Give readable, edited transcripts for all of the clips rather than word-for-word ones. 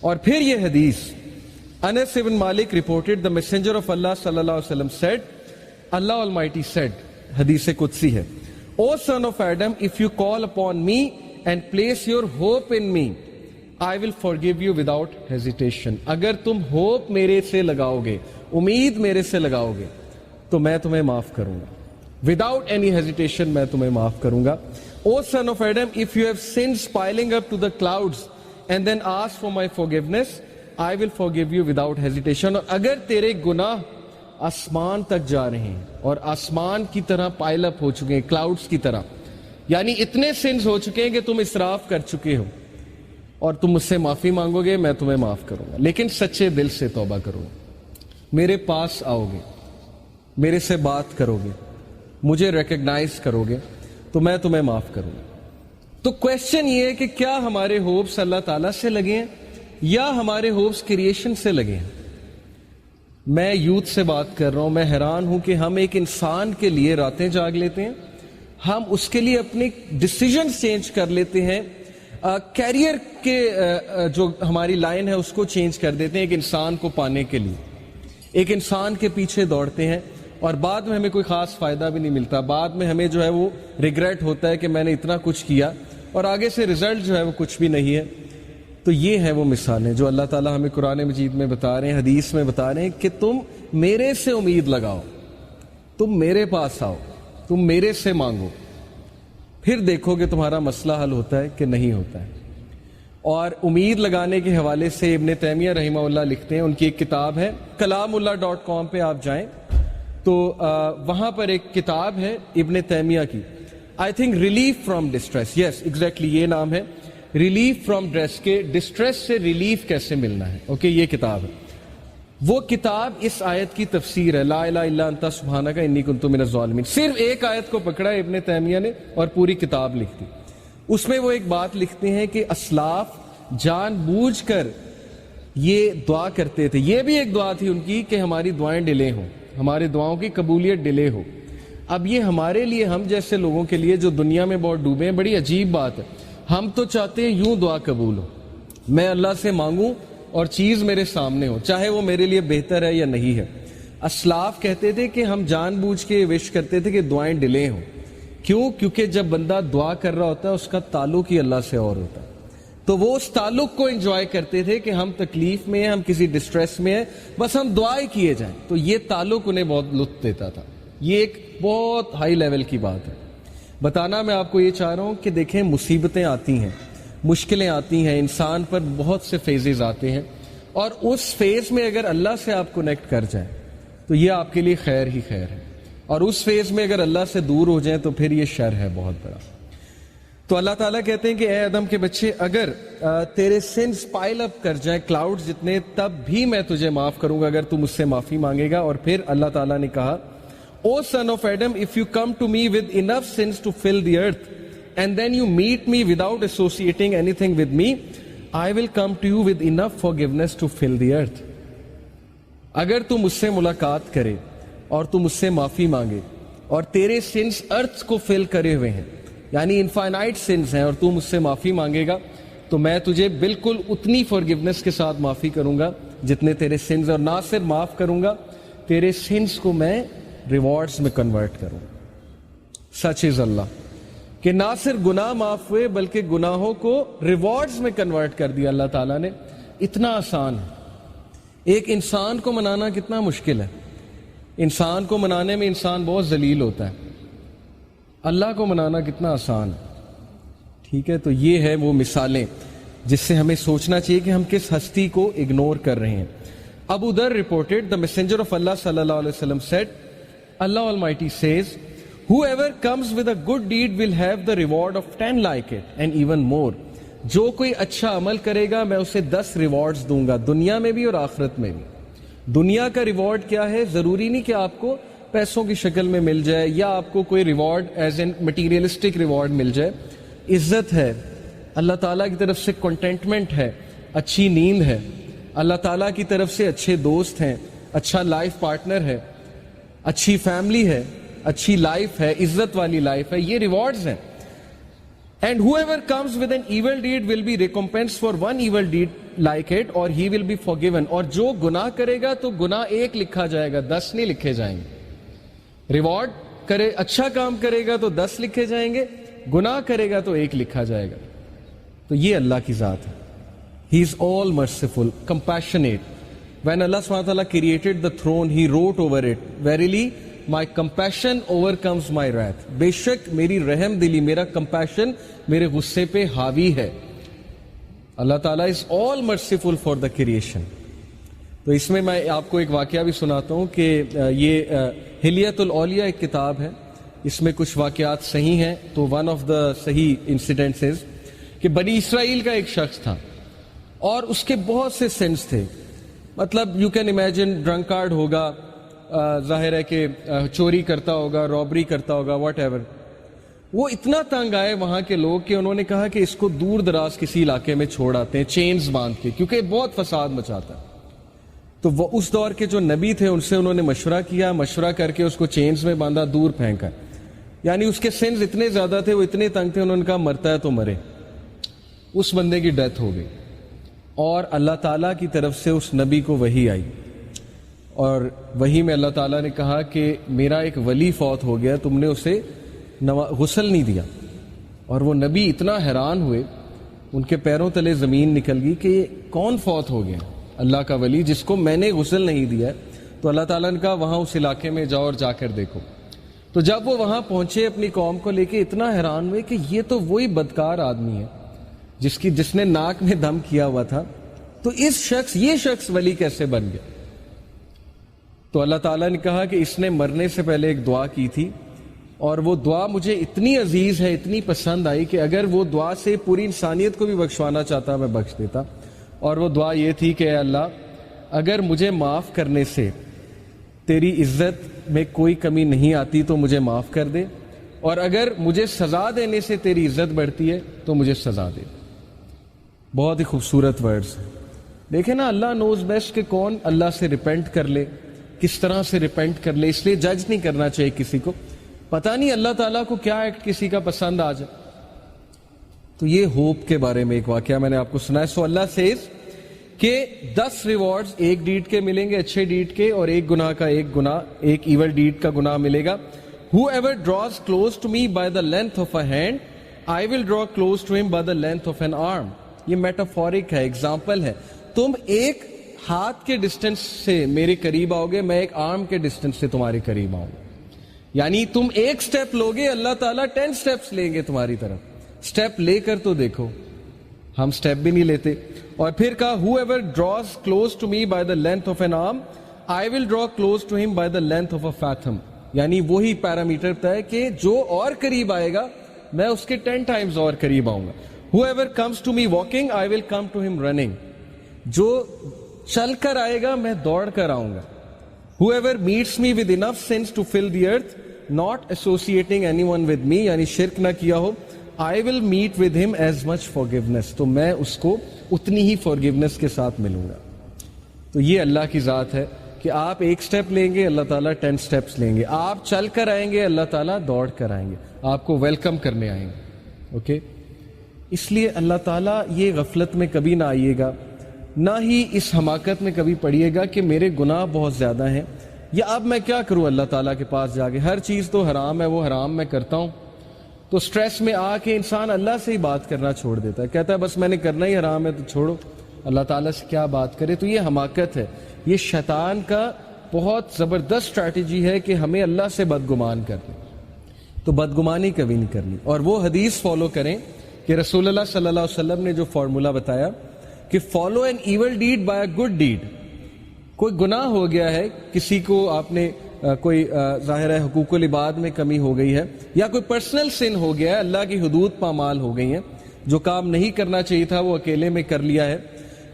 اور پھر یہ حدیث انس ابن مالک reported the messenger of Allah sallallahu alaihi wasallam said, Allah Almighty said, حدیث قدسی ہے, O son of Adam, if you call upon me and place your hope in me, I will forgive you without hesitation. اگر تم hope میرے سے لگاؤ گے, امید میرے سے لگاؤ گے, تو میں تمہیں معاف کروں گا. Without any hesitation میں تمہیں معاف کروں گا. O son of Adam, if you have sins piling up to the clouds and then ask for my forgiveness, I will forgive you without hesitation. اور اگر تیرے گناہ آسمان تک جا رہے ہیں اور آسمان کی طرح پائل اپ ہو چکے ہیں, کلاؤڈز کی طرح, یعنی اتنے سنز ہو چکے ہیں کہ تم اسراف کر چکے ہو, اور تم مجھ سے معافی مانگو گے, میں تمہیں معاف کروں گا, لیکن سچے دل سے توبہ کرو, میرے پاس آؤ گے, میرے سے بات کرو گے, مجھے ریکگنائز کرو گے, تو میں تمہیں معاف کروں گا. تو کویسچن یہ ہے کہ کیا ہمارے ہوپس اللہ تعالیٰ سے لگے ہیں یا ہمارے ہوپس کریشن سے لگے ہیں؟ میں یوتھ سے بات کر رہا ہوں, میں حیران ہوں کہ ہم ایک انسان کے لیے راتیں جاگ لیتے ہیں, ہم اس کے لیے اپنے ڈیسیجن چینج کر لیتے ہیں, کیریئر کے جو ہماری لائن ہے اس کو چینج کر دیتے ہیں ایک انسان کو پانے کے لیے, ایک انسان کے پیچھے دوڑتے ہیں, اور بعد میں ہمیں کوئی خاص فائدہ بھی نہیں ملتا, بعد میں ہمیں جو ہے وہ ریگریٹ ہوتا ہے کہ میں نے اتنا کچھ کیا اور آگے سے رزلٹ جو ہے وہ کچھ بھی نہیں ہے. تو یہ ہے وہ مثالیں جو اللہ تعالیٰ ہمیں قرآن مجید میں بتا رہے ہیں, حدیث میں بتا رہے ہیں کہ تم میرے سے امید لگاؤ, تم میرے پاس آؤ, تم میرے سے مانگو, پھر دیکھو کہ تمہارا مسئلہ حل ہوتا ہے کہ نہیں ہوتا ہے. اور امید لگانے کے حوالے سے ابن تیمیہ رحمہ اللہ لکھتے ہیں, ان کی ایک کتاب ہے kalamullah.com پہ آپ جائیں تو وہاں پر ایک کتاب ہے ابن تیمیہ کی, I think relief from distress, yes exactly یہ نام ہے, ریلیف فرام ڈسٹریس سے ریلیف کیسے ملنا ہے. اوکے, یہ کتاب ہے. وہ کتاب اس آیت کی تفسیر ہے, لا الہ الا انت سبحانک انی کنت من الظالمین. صرف ایک آیت کو پکڑا ابن تیمیہ نے اور پوری کتاب لکھ دی. اس میں وہ ایک بات لکھتے ہیں کہ اسلاف جان بوجھ کر یہ دعا کرتے تھے, یہ بھی ایک دعا تھی ان کی کہ ہماری دعائیں ڈیلے ہوں, ہمارے دعاؤں کی قبولیت ڈیلے ہو. اب یہ ہمارے لیے, ہم جیسے لوگوں کے لیے جو دنیا میں بہت ڈوبے ہیں, بڑی عجیب بات ہے. ہم تو چاہتے ہیں یوں دعا قبول ہو, میں اللہ سے مانگوں اور چیز میرے سامنے ہو, چاہے وہ میرے لیے بہتر ہے یا نہیں ہے. اسلاف کہتے تھے کہ ہم جان بوجھ کے وش کرتے تھے کہ دعائیں ڈیلے ہوں. کیوں؟ کیونکہ جب بندہ دعا کر رہا ہوتا ہے اس کا تعلق ہی اللہ سے اور ہوتا ہے, تو وہ اس تعلق کو انجوائے کرتے تھے کہ ہم تکلیف میں ہیں, ہم کسی ڈسٹریس میں ہیں, بس ہم دعائیں کیے جائیں. تو یہ تعلق انہیں بہت لطف دیتا تھا. یہ ایک بہت ہائی لیول کی بات ہے. بتانا میں آپ کو یہ چاہ رہا ہوں کہ دیکھیں, مصیبتیں آتی ہیں, مشکلیں آتی ہیں, انسان پر بہت سے فیزز آتے ہیں, اور اس فیز میں اگر اللہ سے آپ کنیکٹ کر جائیں تو یہ آپ کے لیے خیر ہی خیر ہے, اور اس فیز میں اگر اللہ سے دور ہو جائیں تو پھر یہ شر ہے بہت بڑا. تو اللہ تعالیٰ کہتے ہیں کہ اے آدم کے بچے, اگر تیرے سنس پائل اپ کر جائیں کلاؤڈ جتنے, تب بھی میں تجھے معاف کروں گا اگر تو مجھ سے معافی مانگے گا. اور پھر اللہ تعالیٰ نے کہا, O son of Adam, if you come to me with enough sins to fill the earth, and then you meet me without associating anything with me, I will come to you with enough forgiveness to fill the earth. اگر تو مجھ سے ملاقات کرے اور تو مجھ سے معافی مانگے اور تیرے سنس ارتھ کو فل کرے ہوئے ہیں, یعنی انفائنائٹ سنس ہیں, اور تو مجھ سے معافی مانگے گا, تو میں تجھے بالکل اتنی فارگیونیس کے ساتھ معافی کروں گا جتنے تیرے سنس, اور نہ صرف معاف کروں گا, تیرے سنس کو میں ریوارڈز میں کنورٹ کروں. سچ از اللہ کہ نہ صرف گناہ معاف ہوئے بلکہ گناہوں کو ریوارڈز میں کنورٹ کر دیا اللہ تعالیٰ نے. اتنا آسان ہے. ایک انسان کو منانا کتنا مشکل ہے, انسان کو منانے میں انسان بہت ذلیل ہوتا ہے, اللہ کو منانا کتنا آسان ہے. ٹھیک ہے, تو یہ ہے وہ مثالیں جس سے ہمیں سوچنا چاہیے کہ ہم کس ہستی کو اگنور کر رہے ہیں. ابو ذر reported, the messenger of Allah sallallahu alaihi wasallam said, Allah Almighty says, whoever comes with a good deed will have the reward of 10 like it and even more. جو کوئی اچھا عمل کرے گا میں اسے 10 ریوارڈز دوں گا, دنیا میں بھی اور آخرت میں بھی. دنیا کا ریوارڈ کیا ہے؟ ضروری نہیں کہ آپ کو پیسوں کی شکل میں مل جائے یا آپ کو کوئی reward as an materialistic reward مل جائے. عزت ہے, اللہ تعالیٰ کی طرف سے کنٹینٹمنٹ ہے, اچھی نیند ہے, اللہ تعالیٰ کی طرف سے اچھے دوست ہیں, اچھا لائف پارٹنر ہے, اچھی فیملی ہے, اچھی لائف ہے, عزت والی لائف ہے. یہ ریوارڈز ہیں. And whoever comes with an evil deed will be recompensed for one evil deed like it or he will be forgiven. اور جو گناہ کرے گا تو گناہ 1 لکھا جائے گا, 10 نہیں لکھے جائیں گے. ریوارڈ کرے, اچھا کام کرے گا تو 10 لکھے جائیں گے, گناہ کرے گا تو 1 لکھا جائے گا. تو یہ اللہ کی ذات ہے. He is all merciful, compassionate. When Allah subhanahu wa ta'ala created the throne, He wrote over it, verily my compassion overcomes my wrath. بے شک میری رحم دلی, میرا compassion میرے غصے پہ حاوی ہے. اللہ تعالیٰ is all merciful for the creation. تو اس میں آپ کو ایک واقعہ بھی سناتا ہوں کہ یہ حلیت الاولیاء ایک کتاب ہے, اس میں کچھ واقعات صحیح ہیں. تو ون آف دا صحیح انسیڈنٹس از کہ بنی اسرائیل کا ایک شخص تھا اور اس کے بہت سے سینس تھے. مطلب یو کین امیجن, ڈرنکارڈ ہوگا, ظاہر ہے کہ چوری کرتا ہوگا, رابری کرتا ہوگا, واٹ ایور. وہ اتنا تنگ آئے وہاں کے لوگ کہ انہوں نے کہا کہ اس کو دور دراز کسی علاقے میں چھوڑ آتے ہیں چینز باندھ کے, کیونکہ بہت فساد مچاتا ہے. تو وہ اس دور کے جو نبی تھے ان سے انہوں نے مشورہ کیا, مشورہ کر کے اس کو چینز میں باندھا, دور پھینکا. یعنی اس کے سینس اتنے زیادہ تھے, وہ اتنے تنگ تھے, انہوں نے کہا مرتا ہے تو مرے. اس بندے کی ڈیتھ ہو گئی اور اللہ تعالیٰ کی طرف سے اس نبی کو وحی آئی, اور وحی میں اللہ تعالیٰ نے کہا کہ میرا ایک ولی فوت ہو گیا, تم نے اسے غسل نہیں دیا. اور وہ نبی اتنا حیران ہوئے, ان کے پیروں تلے زمین نکل گئی کہ کون فوت ہو گیا, اللہ کا ولی جس کو میں نے غسل نہیں دیا. تو اللہ تعالیٰ نے کہا وہاں اس علاقے میں جاؤ اور جا کر دیکھو. تو جب وہ وہاں پہنچے اپنی قوم کو لے کے, اتنا حیران ہوئے کہ یہ تو وہی بدکار آدمی ہے جس نے ناک میں دم کیا ہوا تھا, تو یہ شخص ولی کیسے بن گیا. تو اللہ تعالیٰ نے کہا کہ اس نے مرنے سے پہلے ایک دعا کی تھی, اور وہ دعا مجھے اتنی عزیز ہے, اتنی پسند آئی کہ اگر وہ دعا سے پوری انسانیت کو بھی بخشوانا چاہتا میں بخش دیتا. اور وہ دعا یہ تھی کہ اے اللہ, اگر مجھے معاف کرنے سے تیری عزت میں کوئی کمی نہیں آتی تو مجھے معاف کر دے, اور اگر مجھے سزا دینے سے تیری عزت بڑھتی ہے تو مجھے سزا دے. بہت ہی خوبصورت ورڈز. دیکھیں نا, اللہ نوز بیسٹ کہ کون اللہ سے ریپینٹ کر لے, کس طرح سے ریپینٹ کر لے. اس لیے جج نہیں کرنا چاہیے کسی کو, پتہ نہیں اللہ تعالیٰ کو کیا ایکٹ کسی کا پسند آ جائے. تو یہ ہوپ کے بارے میں ایک واقعہ میں نے آپ کو سنا ہے. سو اللہ سیز کہ 10 ریوارڈز ایک ڈیڈ کے ملیں گے, اچھے ڈیڈ کے, اور ایک گناہ کا ایک ایول ڈیڈ کا گناہ ملے گا. Whoever draws close to me by the length of a hand, I will draw close to him by the length of an arm. یہ میٹافورک ہے, ایگزامپل ہے. تم ایک ہاتھ کے ڈسٹینس سے میرے قریب آؤ گے, میں ایک آرم کے ڈسٹینس سے تمہارے قریب آؤں گا. یعنی تم ایک سٹیپ لوگے, اللہ تعالیٰ 10 سٹیپس لیں گے تمہاری طرف. سٹیپ لے کر تو دیکھو, ہم سٹیپ بھی نہیں لیتے. اور پھر کہا whoever draws close to me by the length of an arm, I will draw close to him by the length of a fathom. یعنی وہی پیرامیٹر بتا ہے کہ جو اور قریب آئے گا میں اس کے 10 ٹائمز اور قریب آؤں گا. Whoever comes to me walking, I will come to him running. جو چل کر آئے گا میں دوڑ کر آؤں گا. Whoever meets me with enough sins to fill the earth, not associating anyone with me, یعنی شرک نہ کیا ہو, I will meet with him as much forgiveness. تو میں اس کو اتنی ہی forgiveness کے ساتھ ملوں گا. تو یہ اللہ کی ذات ہے کہ آپ ایک سٹیپ لیں گے, اللہ تعالیٰ 10 سٹیپس لیں گے. آپ چل کر آئیں گے, اللہ تعالیٰ دوڑ کر آئیں گے, آپ کو ویلکم کرنے آئیں گے. اوکے, اس لیے اللہ تعالیٰ یہ غفلت میں کبھی نہ آئیے گا, نہ ہی اس حماقت میں کبھی پڑیے گا کہ میرے گناہ بہت زیادہ ہیں, یا اب میں کیا کروں اللہ تعالیٰ کے پاس جا کے, ہر چیز تو حرام ہے, وہ حرام میں کرتا ہوں. تو سٹریس میں آ کے انسان اللہ سے ہی بات کرنا چھوڑ دیتا ہے, کہتا ہے بس میں نے کرنا ہی حرام ہے تو چھوڑو, اللہ تعالیٰ سے کیا بات کرے. تو یہ حماقت ہے, یہ شیطان کا بہت زبردست اسٹریٹجی ہے کہ ہمیں اللہ سے بدگمان کرے. تو بدگمانی کبھی نہیں کرنی, اور وہ حدیث فالو کریں کہ رسول اللہ صلی اللہ علیہ وسلم نے جو فارمولا بتایا کہ follow an evil deed by a good deed. کوئی گناہ ہو گیا ہے, کسی کو آپ نے کوئی ظاہر ہے حقوق العباد میں کمی ہو گئی ہے, یا کوئی پرسنل سن ہو گیا ہے, اللہ کی حدود پامال ہو گئی ہیں, جو کام نہیں کرنا چاہیے تھا وہ اکیلے میں کر لیا ہے,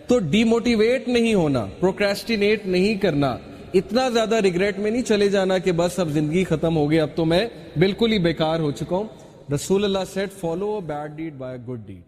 تو ڈی موٹیویٹ نہیں ہونا, پروکریسٹینیٹ نہیں کرنا, اتنا زیادہ ریگریٹ میں نہیں چلے جانا کہ بس اب زندگی ختم ہو گئی, اب تو میں بالکل ہی بیکار ہو چکا ہوں. رسول اللہ said follow a bad deed by a good deed.